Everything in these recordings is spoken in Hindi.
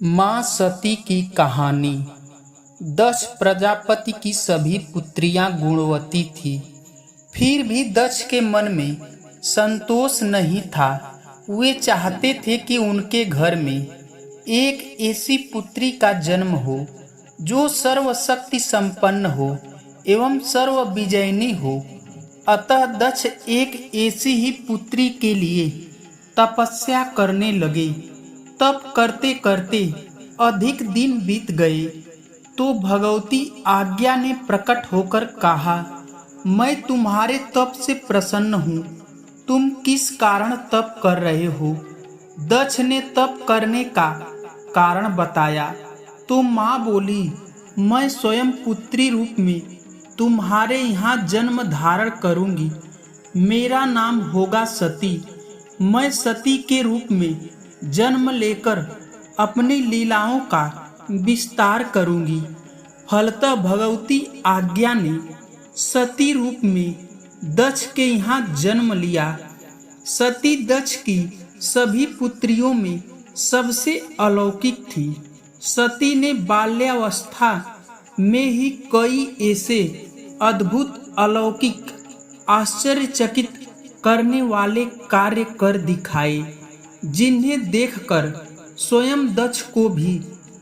माँ सती की कहानी। दक्ष प्रजापति की सभी पुत्रियां गुणवती थी। फिर भी दक्ष के मन में संतोष नहीं था। वे चाहते थे कि उनके घर में एक ऐसी पुत्री का जन्म हो जो सर्वशक्ति संपन्न हो एवं सर्व विजयिनी हो। अतः दक्ष एक ऐसी ही पुत्री के लिए तपस्या करने लगे। तप करते करते अधिक दिन बीत गए तो भगवती आज्ञा ने प्रकट होकर कहा, मैं तुम्हारे तप से प्रसन्न हूँ। तुम किस कारण तप कर रहे हो? दक्ष ने तप करने का कारण बताया तो माँ बोली, मैं स्वयं पुत्री रूप में तुम्हारे यहाँ जन्म धारण करूँगी। मेरा नाम होगा सती। मैं सती के रूप में जन्म लेकर अपनी लीलाओं का विस्तार करूंगी। फलतः भगवती आज्ञा ने सती रूप में दक्ष के यहाँ जन्म लिया। सती दक्ष की सभी पुत्रियों में सबसे अलौकिक थी। सती ने बाल्यावस्था में ही कई ऐसे अद्भुत, अलौकिक, आश्चर्यचकित करने वाले कार्य कर दिखाए जिन्हें देखकर स्वयं दक्ष को भी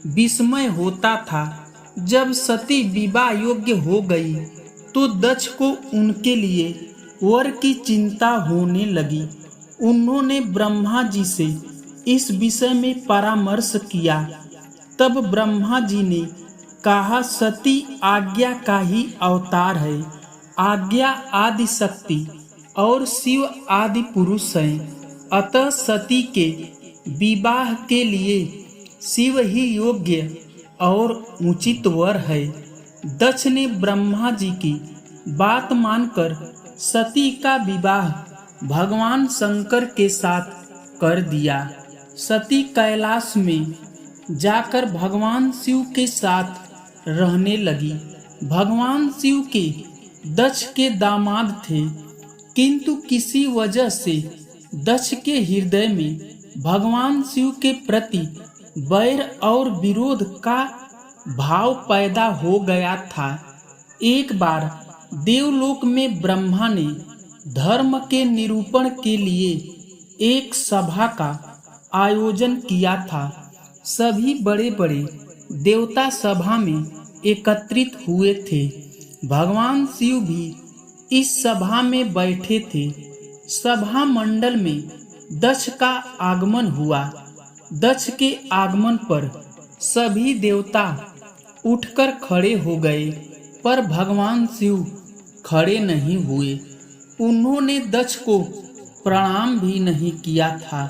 विस्मय होता था। जब सती विवाह योग्य हो गई तो दक्ष को उनके लिए वर की चिंता होने लगी। उन्होंने ब्रह्मा जी से इस विषय में परामर्श किया। तब ब्रह्मा जी ने कहा, सती आज्ञा का ही अवतार है। आज्ञा आदि शक्ति और शिव आदि पुरुष हैं। अतः सती के विवाह के लिए शिव ही योग्य और उचित वर है। दक्ष ने ब्रह्मा जी की बात मानकर सती का विवाह भगवान शंकर के साथ कर दिया। सती कैलाश में जाकर भगवान शिव के साथ रहने लगी। भगवान शिव के दक्ष के दामाद थे, किंतु किसी वजह से दक्ष के हृदय में भगवान शिव के प्रति वैर और विरोध का भाव पैदा हो गया था। एक बार देवलोक में ब्रह्मा ने धर्म के निरूपण के लिए एक सभा का आयोजन किया था। सभी बड़े बड़े देवता सभा में एकत्रित हुए थे। भगवान शिव भी इस सभा में बैठे थे। सभा मंडल में दक्ष का आगमन हुआ। दक्ष के आगमन पर सभी देवता उठकर खड़े हो गए, पर भगवान शिव खड़े नहीं हुए। उन्होंने दक्ष को प्रणाम भी नहीं किया था।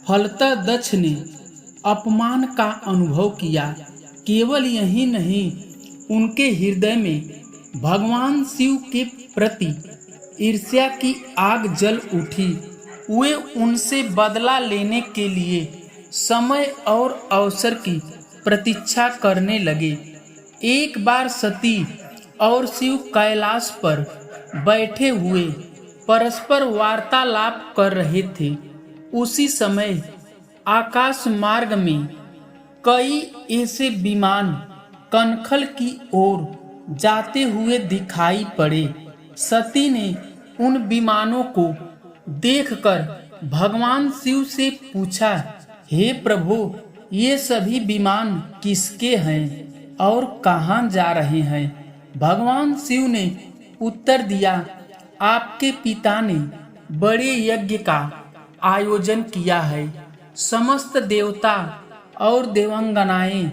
फलतः दक्ष ने अपमान का अनुभव किया। केवल यही नहीं, उनके हृदय में भगवान शिव के प्रति ईर्ष्या की आग जल उठी। वे उनसे बदला लेने के लिए समय और अवसर की प्रतीक्षा करने लगे। एक बार सती और शिव कैलाश पर बैठे हुए परस्पर वार्तालाप कर रहे थे। उसी समय आकाश मार्ग में कई ऐसे विमान कनखल की ओर जाते हुए दिखाई पड़े। सती ने उन विमानों को देखकर भगवान शिव से पूछा, हे प्रभु, ये सभी विमान किसके हैं और कहाँ जा रहे हैं? भगवान शिव ने उत्तर दिया, आपके पिता ने बड़े यज्ञ का आयोजन किया है। समस्त देवता और देवांगनाएं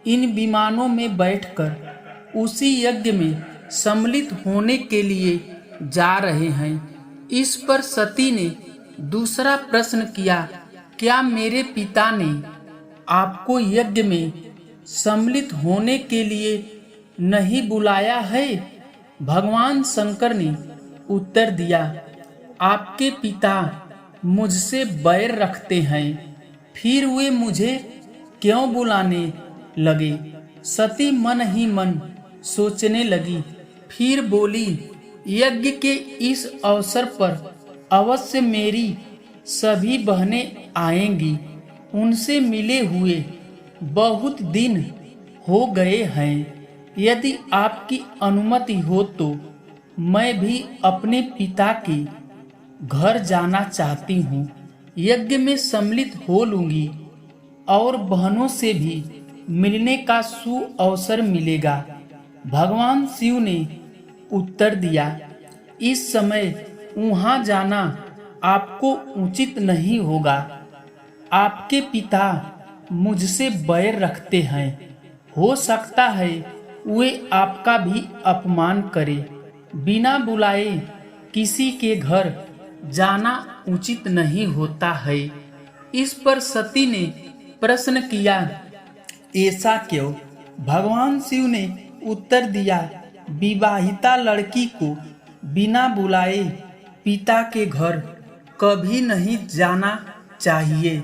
इन विमानों में बैठकर उसी यज्ञ में सम्मिलित होने के लिए जा रहे हैं। इस पर सती ने दूसरा प्रश्न किया, क्या मेरे पिता ने आपको यज्ञ में सम्मिलित होने के लिए नहीं बुलाया है? भगवान शंकर ने उत्तर दिया, आपके पिता मुझसे बैर रखते हैं, फिर वे मुझे क्यों बुलाने लगे? सती मन ही मन सोचने लगी। फिर बोली, यज्ञ के इस अवसर पर अवश्य मेरी सभी बहनें आएंगी। उनसे मिले हुए बहुत दिन हो गए हैं। यदि आपकी अनुमति हो तो मैं भी अपने पिता के घर जाना चाहती हूँ। यज्ञ में सम्मिलित हो लूंगी और बहनों से भी मिलने का सुअवसर मिलेगा। भगवान शिव ने उत्तर दिया, इस समय वहां जाना आपको उचित नहीं होगा। आपके पिता मुझसे बैर रखते हैं। हो सकता है वे आपका भी अपमान करे। बिना बुलाए किसी के घर जाना उचित नहीं होता है। इस पर सती ने प्रश्न किया, ऐसा क्यों? भगवान शिव ने उत्तर दिया, विवाहिता लड़की को बिना बुलाए पिता के घर कभी नहीं जाना चाहिए,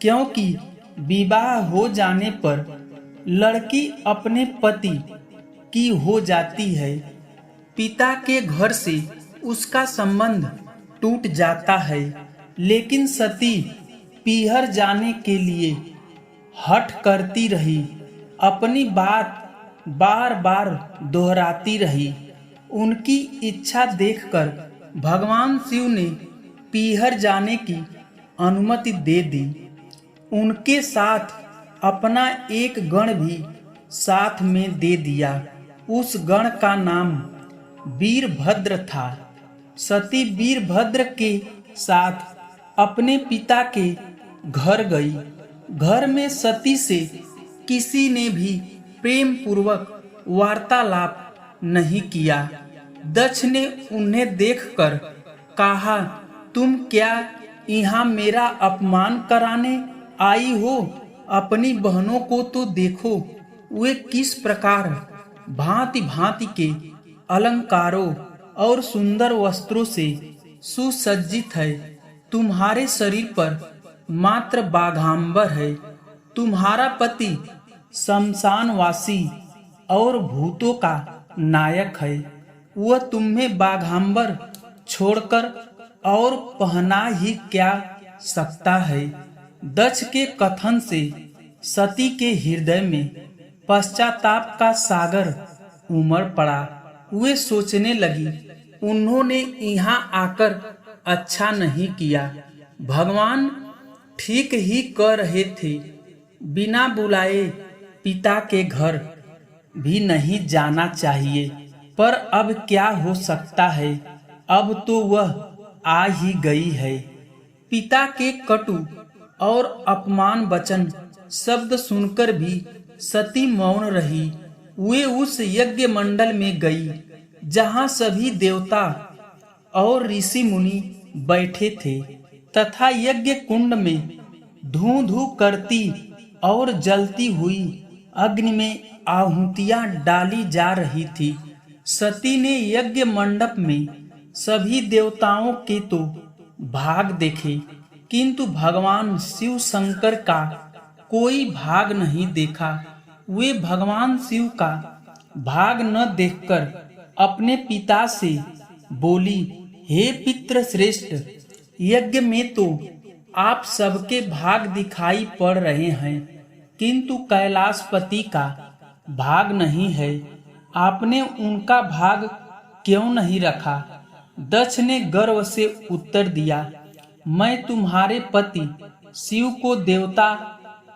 क्योंकि विवाह हो जाने पर लड़की अपने पति की हो जाती है। पिता के घर से उसका संबंध टूट जाता है। लेकिन सती पीहर जाने के लिए हठ करती रही, अपनी बात बार बार दोहराती रही। उनकी इच्छा देखकर भगवान शिव ने पीहर जाने की अनुमति दे दी। उनके साथ अपना एक गण भी साथ में दे दिया। उस गण का नाम वीरभद्र था। सती वीरभद्र के साथ अपने पिता के घर गई। घर में सती से किसी ने भी प्रेम पूर्वक वार्तालाप नहीं किया। दक्ष ने उन्हें देखकर कहा, तुम क्या यहाँ मेरा अपमान कराने आई हो? अपनी बहनों को तो देखो, वे किस प्रकार भांति भांति के अलंकारों और सुंदर वस्त्रों से सुसज्जित है। तुम्हारे शरीर पर मात्र बाघांबर है। तुम्हारा पति शमशानवासी और भूतों का नायक है। वह तुम्हें बाघांबर छोड़कर और पहना ही क्या सकता है। दक्ष के कथन से सती के हृदय में पश्चाताप का सागर उमड़ पड़ा। वे सोचने लगी, उन्होंने यहाँ आकर अच्छा नहीं किया। भगवान ठीक ही कह रहे थे। बिना बुलाए पिता के घर भी नहीं जाना चाहिए। पर अब क्या हो सकता है? अब तो वह आ ही गई है। पिता के कटु और अपमान वचन शब्द सुनकर भी सती मौन रही। वे उस यज्ञ मंडल में गई जहाँ सभी देवता और ऋषि मुनि बैठे थे तथा यज्ञ कुंड में धूं धूं करती और जलती हुई अग्नि में आहुतियां डाली जा रही थी। सती ने यज्ञ मंडप में सभी देवताओं के तो भाग देखे, किंतु भगवान शिव शंकर का कोई भाग नहीं देखा। वे भगवान शिव का भाग न देखकर अपने पिता से बोली, हे पितृ श्रेष्ठ, यज्ञ में तो आप सबके भाग दिखाई पड़ रहे हैं, किंतु कैलाशपति का भाग नहीं है। आपने उनका भाग क्यों नहीं रखा? दक्ष ने गर्व से उत्तर दिया, मैं तुम्हारे पति शिव को देवता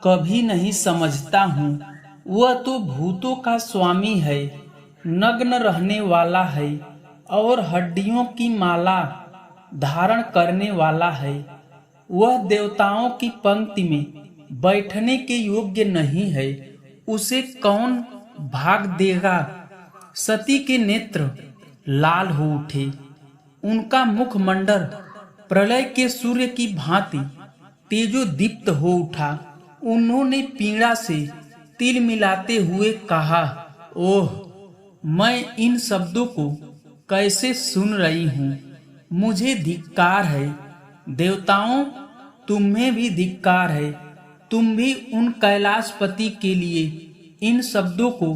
कभी नहीं समझता हूँ। वह तो भूतों का स्वामी है, नग्न रहने वाला है और हड्डियों की माला धारण करने वाला है। वह देवताओं की पंक्ति में बैठने के योग्य नहीं है। उसे कौन भाग देगा? सती के नेत्र लाल हो उठे। उनका मुखमंडल प्रलय के सूर्य की भांति तेजोदीप्त हो उठा। उन्होंने पीड़ा से तिल मिलाते हुए कहा, ओह, मैं इन शब्दों को कैसे सुन रही हूँ? मुझे धिक्कार है। देवताओं, तुम्हें भी धिक्कार है। तुम भी उन कैलाशपति के लिए इन शब्दों को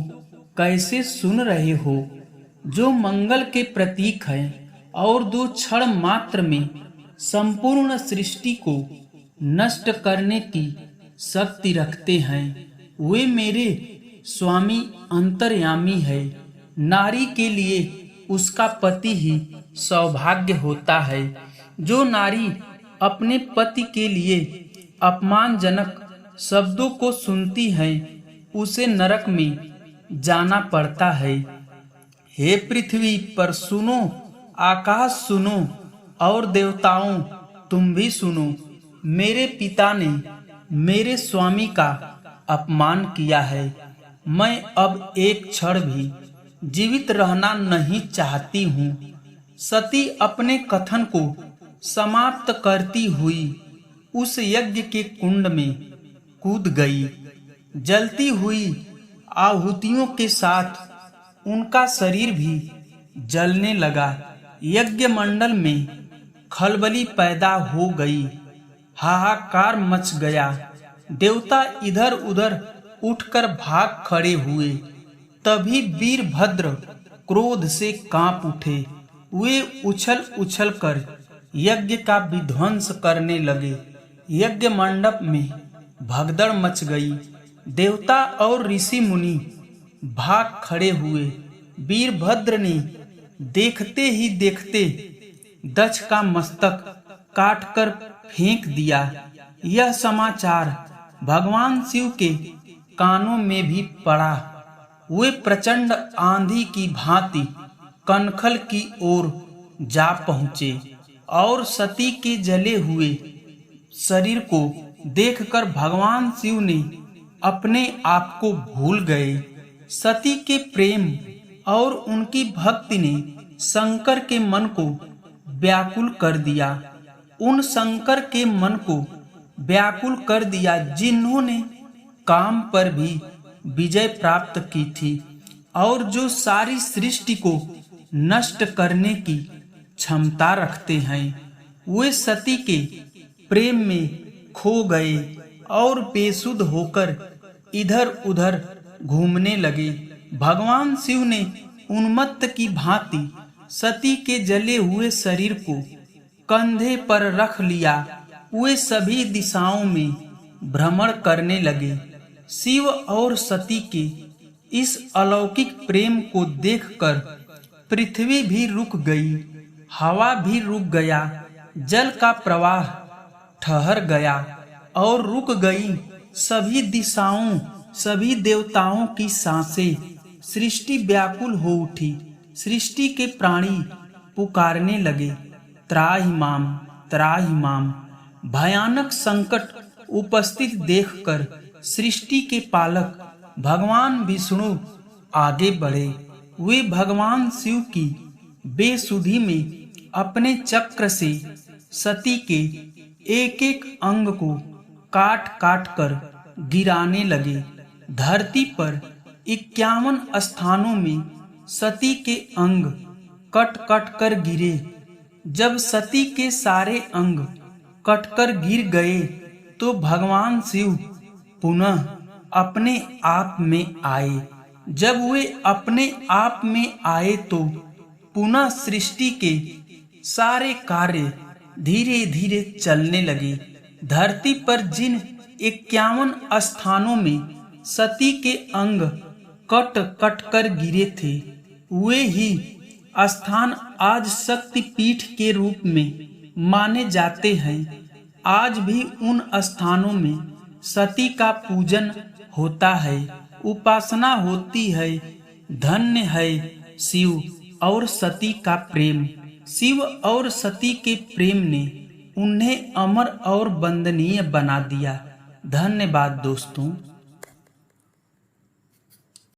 कैसे सुन रहे हो, जो मंगल के प्रतीक हैं और दो क्षण मात्र में संपूर्ण सृष्टि को नष्ट करने की शक्ति रखते हैं। वे मेरे स्वामी अंतर्यामी है। नारी के लिए उसका पति ही सौभाग्य होता है। जो नारी अपने पति के लिए अपमानजनक शब्दों को सुनती है, उसे नरक में जाना पड़ता है। हे पृथ्वी पर सुनो, आकाश सुनो और देवताओं तुम भी सुनो। मेरे पिता ने मेरे स्वामी का अपमान किया है। मैं अब एक क्षण भी जीवित रहना नहीं चाहती हूँ। सती अपने कथन को समाप्त करती हुई उस यज्ञ के कुंड में कूद गई। जलती हुई आहुतियों के साथ उनका शरीर भी जलने लगा। यज्ञ मंडल में खलबली पैदा हो गई। हाहाकार मच गया। देवता इधर उधर उठकर भाग खड़े हुए। तभी वीरभद्र क्रोध से कांप उठे। वे उछल उछल कर यज्ञ का विध्वंस करने लगे। यज्ञ मंडप में भगदड़ मच गई। देवता और ऋषि मुनि भाग खड़े हुए। वीरभद्र ने देखते ही देखते दक्ष का मस्तक काटकर फेंक दिया। यह समाचार भगवान शिव के कानों में भी पड़ा। वे प्रचंड आंधी की भांति कनखल की ओर जा पहुंचे और सती के जले हुए शरीर को देखकर भगवान शिव ने अपने आप को भूल गए। सती के प्रेम और उनकी भक्ति ने शंकर के मन को व्याकुल कर दिया। उन शंकर के मन को व्याकुल कर दिया जिन्होंने काम पर भी विजय प्राप्त की थी और जो सारी सृष्टि को नष्ट करने की क्षमता रखते हैं। वे सती के प्रेम में खो गए और बेसुध होकर इधर उधर घूमने लगे। भगवान शिव ने उन्मत्त की भांति सती के जले हुए शरीर को कंधे पर रख लिया। वे सभी दिशाओं में भ्रमण करने लगे। शिव और सती के इस अलौकिक प्रेम को देखकर पृथ्वी भी रुक गई, हवा भी रुक गया, जल का प्रवाह ठहर गया और रुक गई। सभी दिशाओं, सभी देवताओं की सांसें, सृष्टि व्याकुल हो उठी। सृष्टि के प्राणी पुकारने लगे, त्राहि माम, त्राहि माम। भयानक संकट उपस्थित देखकर सृष्टि के पालक भगवान विष्णु आगे बढ़े। वे भगवान शिव की बेसुधी में अपने चक्र से सती के एक एक अंग को काट काट कर गिराने लगे। धरती पर 51 स्थानों में सती के अंग कट कट कर गिरे। जब सती के सारे अंग कटकर गिर गए तो भगवान शिव पुनः अपने आप में आए। जब वे अपने आप में आए तो पुनः सृष्टि के सारे कार्य धीरे धीरे चलने लगे। धरती पर जिन 51 स्थानों में सती के अंग कट कट कर गिरे थे, वे ही स्थान आज शक्ति पीठ के रूप में माने जाते हैं। आज भी उन स्थानों में सती का पूजन होता है, उपासना होती है। धन्य है शिव और सती का प्रेम। शिव और सती के प्रेम ने उन्हें अमर और वंदनीय बना दिया। धन्यवाद दोस्तों।